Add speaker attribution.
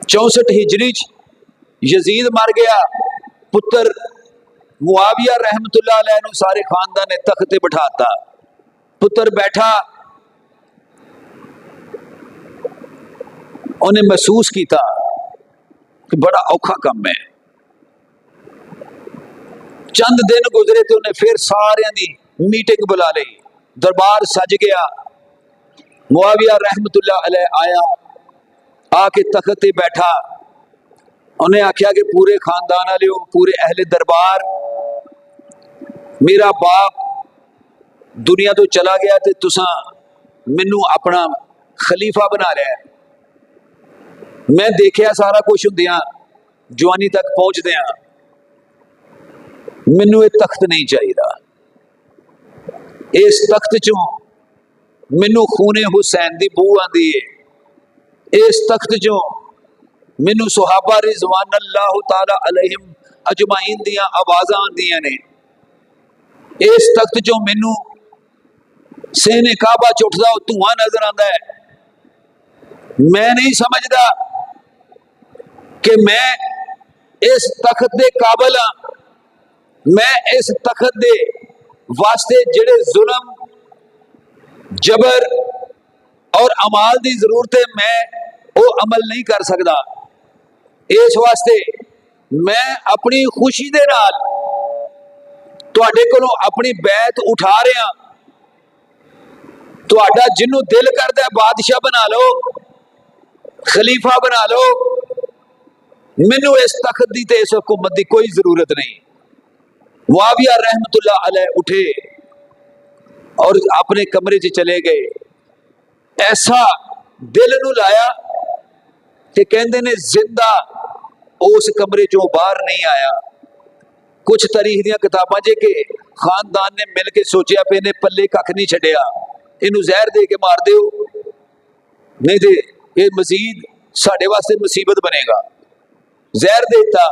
Speaker 1: 64 हिजरी Yazid मर गया, पुत्र मुआविया रहमतुल्लाह अलैह नूं सारे खानदान ने तख्त ते बिठाता। पुत्र बैठा, उन्हें महसूस किया कि बड़ा औखा काम है। चंद दिन गुजरे तो उन्हें फिर सारियां दी मीटिंग बुला ली, दरबार सज गया। मुआविया रहमतुल्लाह अलैह आया, आके तख्त ते बैठा। उन्हें आख्या कि पूरे खानदान वाले, पूरे अहले दरबार, मेरा बाप दुनिया तो चला गया ते तुसा मैनू अपना खलीफा बना लिया। मैं देखिया सारा कुछ होंदियां जवानी तक पहुंचदियां, मैनू ये तख्त नहीं चाहिए। इस तख्त चों मैनू खूने हुसैन दी बू आंदी है। इस तख्त चों मैनू सुहाबा रिजवान अल्लाह ताला अलैहिम अजमाइन दियां आवाज़ां आंदियां ने। इस तख्त चों मैनू सेने काबा च उठदा धुआं नजर आंदा है। मैं नहीं समझदा कि मैं इस तख्त दे काबिल हाँ। मैं इस तख्त दे वास्ते जेड़े जुल्म, जबर और अमाल दी जरूरत है, मैं वो अमल नहीं कर सकता। इस वास्ते मैं अपनी खुशी दे नाल तुहाडे कोलों अपनी बैत उठा रहा। तुहाडा जिन्हों दिल करदा है बादशाह बना लो, खलीफा बना लो, मैनू इस तख्त दी ते इस हुकूमत दी कोई जरूरत नहीं। मुआविया रहमतुल्लाह अलैह उठे और अपने कमरे च चले गए। ऐसा दिल नू लाया कि कहंदे ने जिंदा उस कमरे चों बाहर नहीं आया। कुछ तारीख दियां किताबां जे के खानदान ने मिल के सोचिया पे ने पल्ले कख नहीं छड्डिया, इनू जहर दे के मार दिओ, नहीं तो ये मजीद साडे वास्ते मुसीबत बनेगा। जहर देता।